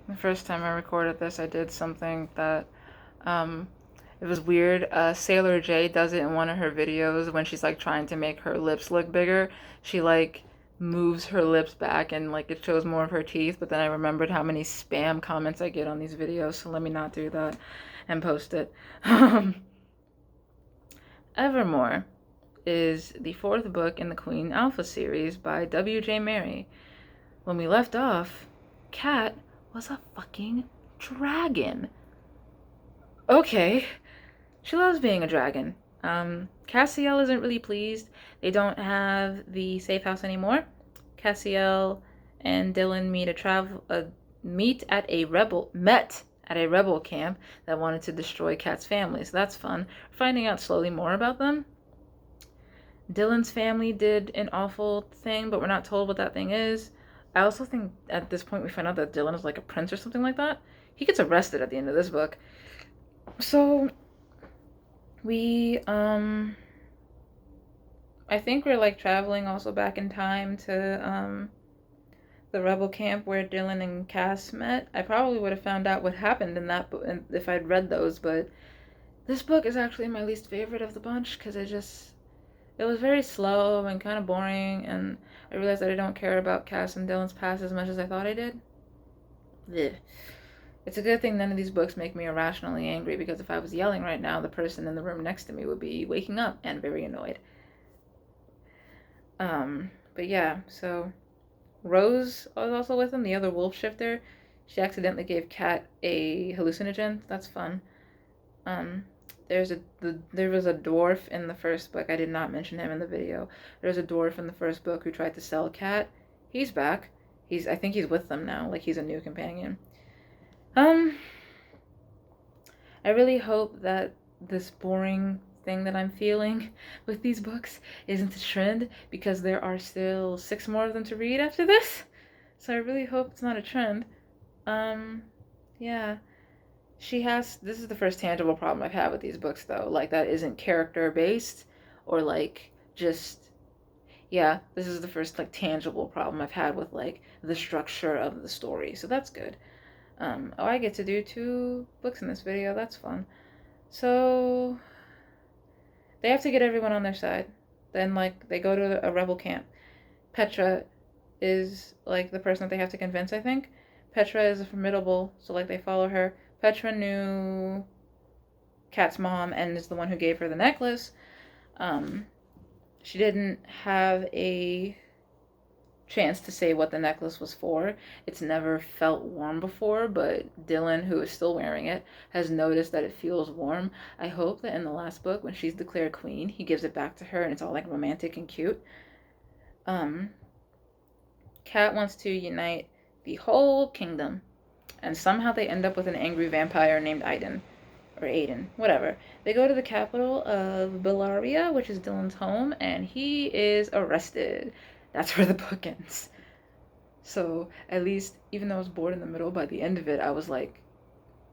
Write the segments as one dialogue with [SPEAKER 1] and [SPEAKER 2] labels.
[SPEAKER 1] The first time I recorded this, I did something that um, it was weird. Sailor J does it in one of her videos when she's like trying to make her lips look bigger. She like moves her lips back and like it shows more of her teeth. But then I remembered how many spam comments I get on these videos, so let me not do that and post it. Evermore is the fourth book in the Queen Alpha series by W.J. Merry. When we left off, Cat was a fucking dragon. Okay, she loves being a dragon. Cassiel isn't really pleased. They don't have the safe house anymore. Cassiel and Dylan met at a rebel camp that wanted to destroy Cat's family. So that's fun. Finding out slowly more about them. Dylan's family did an awful thing, but we're not told what that thing is. I also think at this point we find out that Dylan is like a prince or something like that. He gets arrested at the end of this book. So we I think we're like traveling also back in time to the rebel camp where Dylan and Cass met. I probably would have found out what happened in that book if I'd read those, but this book is actually my least favorite of the bunch because it was very slow and kind of boring, and I realized that I don't care about Cass and Dylan's past as much as I thought I did. Ugh. It's a good thing none of these books make me irrationally angry, because if I was yelling right now, the person in the room next to me would be waking up and very annoyed. But yeah, so Rose was also with him, the other wolf shifter. She accidentally gave Cat a hallucinogen. That's fun. Um, there was a dwarf in the first book. I did not mention him in the video. There's a dwarf in the first book who tried to sell Cat. He's back. I think he's with them now. Like, he's a new companion. I really hope that this boring thing that I'm feeling with these books isn't a trend, because there are still 6 more of them to read after this. So I really hope it's not a trend. Yeah. This is the first tangible problem I've had with these books, though. Like, that isn't character based, or like just, yeah, this is the first like tangible problem I've had with like the structure of the story. So that's good. Oh, I get to do 2 books in this video. That's fun. So they have to get everyone on their side. Then like they go to a rebel camp. Petra is like the person that they have to convince, I think. Petra is a formidable, so like they follow her. Petra knew Kat's mom and is the one who gave her the necklace. She didn't have a chance to say what the necklace was for. It's never felt warm before, but Dylan, who is still wearing it, has noticed that it feels warm. I hope that in the last book, when she's declared queen, he gives it back to her and it's all like romantic and cute. Cat wants to unite the whole kingdom, and somehow they end up with an angry vampire named Aiden. Or Aiden, whatever. They go to the capital of Bellaria, which is Dylan's home, and he is arrested. That's where the book ends. So at least, even though I was bored in the middle, by the end of it, I was like,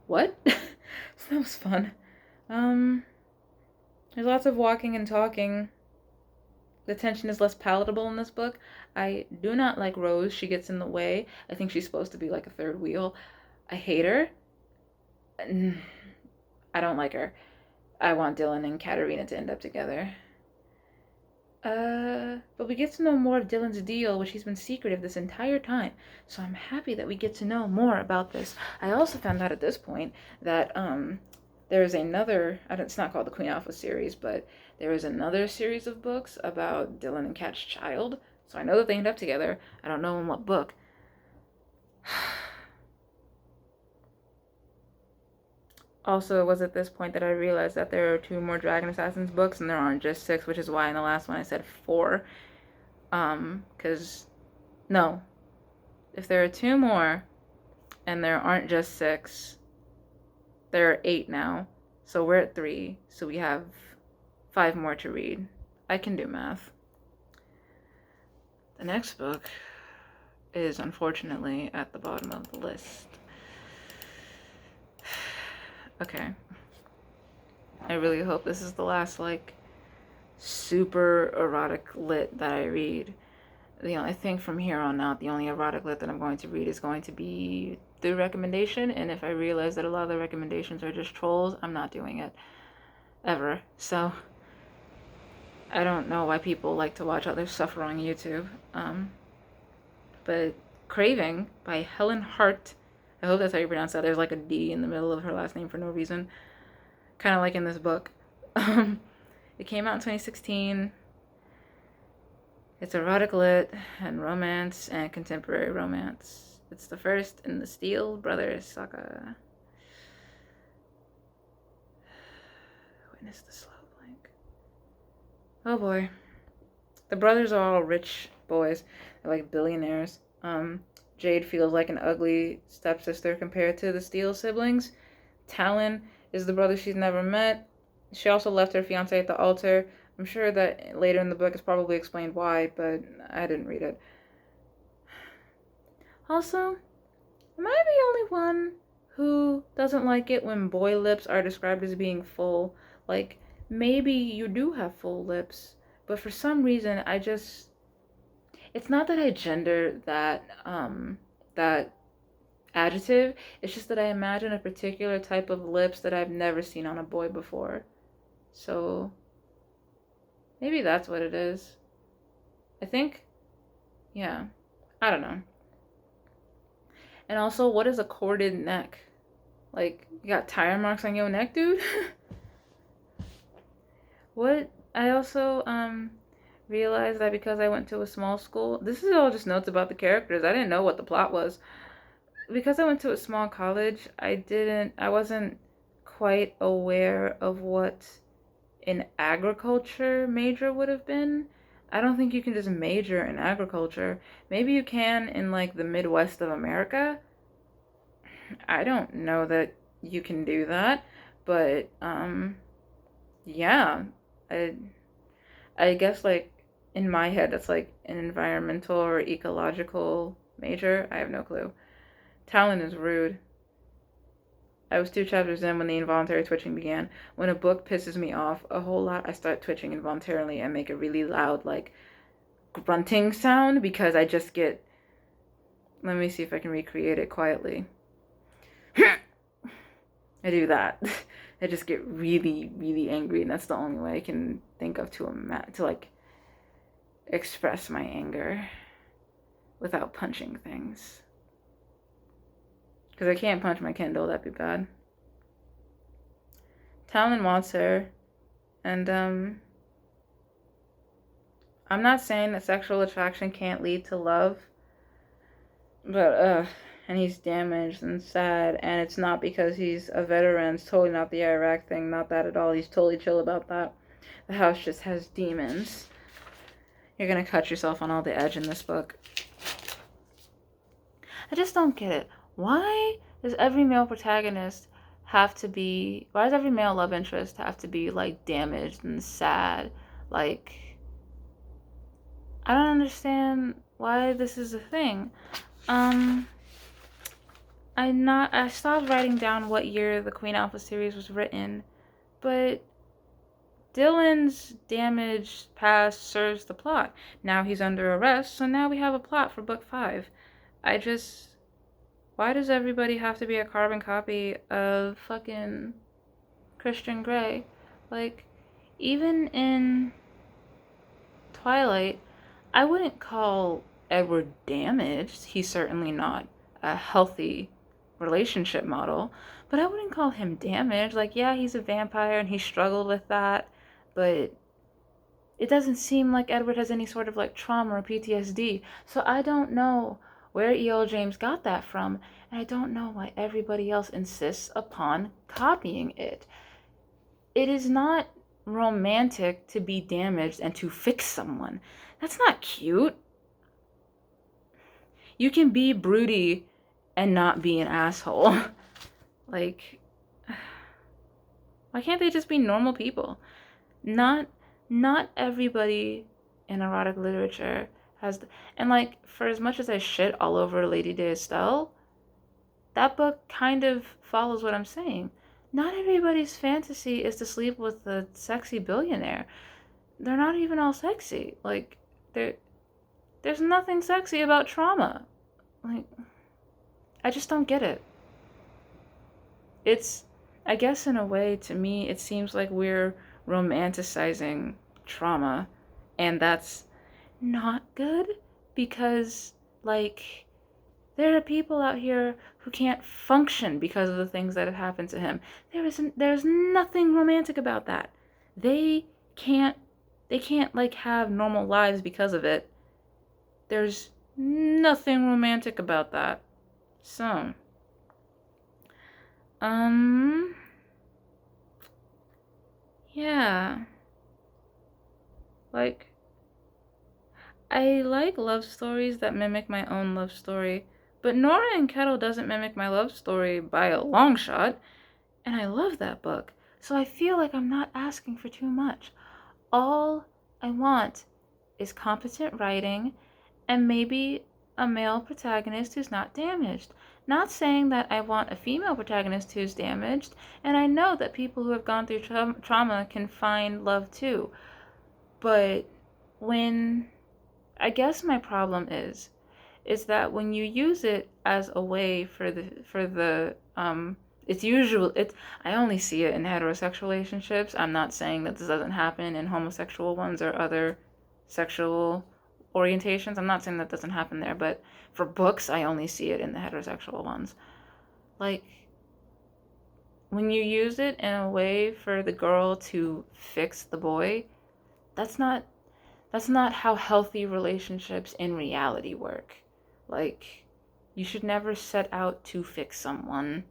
[SPEAKER 1] what? So that was fun. There's lots of walking and talking. The tension is less palatable in this book. I do not like Rose. She gets in the way. I think she's supposed to be like a third wheel. I hate her. I don't like her. I want Dylan and Katerina to end up together. But we get to know more of Dylan's deal, which he's been secretive this entire time. So I'm happy that we get to know more about this. I also found out at this point that there is another, it's not called the Queen Alpha series, but there is another series of books about Dylan and Kat's child. So I know that they end up together. I don't know in what book. Also, it was at this point that I realized that there are 2 more Dragon Assassins books and there aren't just 6, which is why in the last one I said 4. Because, no. If there are 2 more and there aren't just 6, there are 8 now. So we're at 3, so we have 5 more to read. I can do math. The next book is unfortunately at the bottom of the list. Okay. I really hope this is the last, like, super erotic lit that I read. I think from here on out, the only erotic lit that I'm going to read is going to be through recommendation. And if I realize that a lot of the recommendations are just trolls, I'm not doing it ever. So I don't know why people like to watch others suffer on YouTube. But Craving by Helen Hart. I hope that's how you pronounce that. There's like a D in the middle of her last name for no reason. Kind of like in this book. It came out in 2016. It's erotic lit and romance and contemporary romance. It's the first in the Steele Brothers saga. Witness the slow blank. Oh boy. The brothers are all rich boys. They're like billionaires. Jade feels like an ugly stepsister compared to the Steele siblings. Talon is the brother she's never met. She also left her fiance at the altar. I'm sure that later in the book it's probably explained why, but I didn't read it. Also, am I the only one who doesn't like it when boy lips are described as being full? Like, maybe you do have full lips, but for some reason it's not that I gender that adjective. It's just that I imagine a particular type of lips that I've never seen on a boy before. So maybe that's what it is. I think, yeah. I don't know. And also, what is a corded neck? Like, you got tire marks on your neck, dude? What? I also, realized that because I went to a small school, this is all just notes about the characters. I didn't know what the plot was. Because I went to a small college, I wasn't quite aware of what an agriculture major would have been. I don't think you can just major in agriculture. Maybe you can in like the Midwest of America. I don't know that you can do that, but yeah. I I guess like in my head that's like an environmental or ecological major. I have no clue. Talon is rude. I was 2 chapters in when the involuntary twitching began. When a book pisses me off a whole lot, I start twitching involuntarily and make a really loud, like, grunting sound because I just get. Let me see if I can recreate it quietly. I do that. I just get really, really angry, and that's the only way I can think of to like express my anger without punching things. Because I can't punch my Kindle, that'd be bad. Talon wants her, and I'm not saying that sexual attraction can't lead to love, but and he's damaged and sad, and it's not because he's a veteran. It's totally not the Iraq thing, not that at all. He's totally chill about that. The house just has demons. You're gonna cut yourself on all the edge in this book. I just don't get it. Why does every male protagonist have to be, why does every male love interest have to be like damaged and sad? Like, I don't understand why this is a thing. I stopped writing down what year the Queen Alpha series was written, but Dylan's damaged past serves the plot. Now he's under arrest, so now we have a plot for book 5. Why does everybody have to be a carbon copy of fucking Christian Grey? Like, even in Twilight, I wouldn't call Edward damaged. He's certainly not a healthy relationship model, but I wouldn't call him damaged. Like, yeah, he's a vampire and he struggled with that, but it doesn't seem like Edward has any sort of like trauma or PTSD. So I don't know where E.L. James got that from, and I don't know why everybody else insists upon copying it. It is not romantic to be damaged and to fix someone. That's not cute. You can be broody and not be an asshole. Like, why can't they just be normal people? Not everybody in erotic literature has, and like, for as much as I shit all over Lady de Estelle, that book kind of follows what I'm saying. Not everybody's fantasy is to sleep with a sexy billionaire. They're not even all sexy. Like, they're There's nothing sexy about trauma. Like, I just don't get it. It's, I guess in a way, to me, it seems like we're romanticizing trauma, and that's not good because, like, there are people out here who can't function because of the things that have happened to him. There's nothing romantic about that. They can't they can't like have normal lives because of it. There's nothing romantic about that. So, um yeah, like I like love stories that mimic my own love story, but Nora and Kettle doesn't mimic my love story by a long shot. And I love that book. So I feel like I'm not asking for too much. All I want is competent writing and maybe a male protagonist who's not damaged. Not saying that I want a female protagonist who's damaged, and I know that people who have gone through trauma can find love too. But when I guess my problem is that when you use it as a way for the it's usual it's I only see it in heterosexual relationships. I'm not saying that this doesn't happen in homosexual ones or other sexual orientations. I'm not saying that doesn't happen there, but for books I only see it in the heterosexual ones. Like when you use it in a way for the girl to fix the boy, that's not that's not how healthy relationships in reality work. Like, you should never set out to fix someone.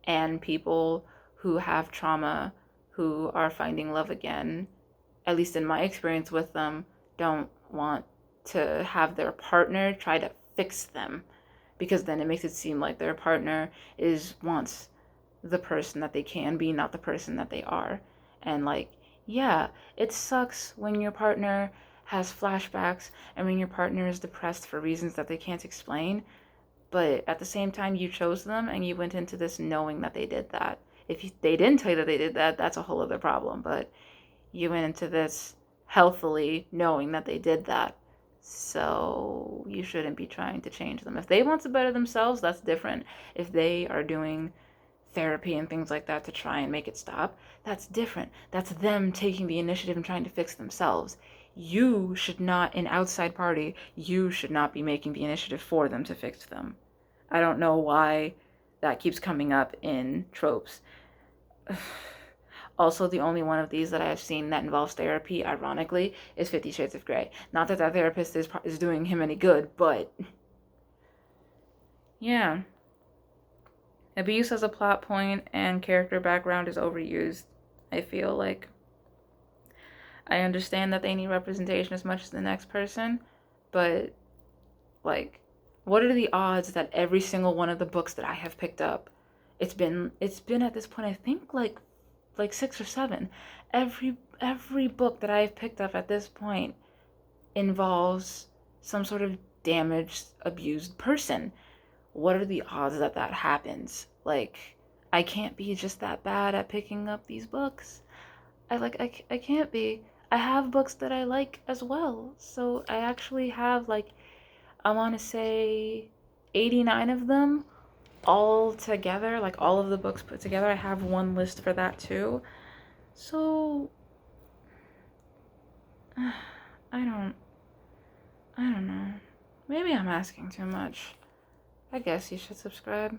[SPEAKER 1] And people who have trauma, who are finding love again, at least in my experience with them, don't want to have their partner try to fix them. Because then it makes it seem like their partner wants the person that they can be, not the person that they are. And like, yeah, it sucks when your partner has flashbacks and when your partner is depressed for reasons that they can't explain. But at the same time, you chose them and you went into this knowing that they did that. They didn't tell you that they did that, that's a whole other problem. But you went into this healthily knowing that they did that. So you shouldn't be trying to change them. If they want to better themselves, that's different. If they are doing therapy and things like that to try and make it stop, that's different. That's them taking the initiative and trying to fix themselves. You should not, an outside party, you should not be making the initiative for them to fix them. I don't know why that keeps coming up in tropes. Also, the only one of these that I have seen that involves therapy, ironically, is 50 Shades of Grey. Not that that therapist is doing him any good, but yeah. Abuse as a plot point and character background is overused, I feel like. I understand that they need representation as much as the next person, but like, what are the odds that every single one of the books that I have picked up, it's been at this point I think like 6 or 7. Every book that I have picked up at this point involves some sort of damaged, abused person. What are the odds that that happens? Like, I can't be just that bad at picking up these books. I can't be. I have books that I like as well. So I actually have like, I want to say 89 of them all together, like all of the books put together. I have one list for that too. So I don't I don't know. Maybe I'm asking too much. I guess you should subscribe.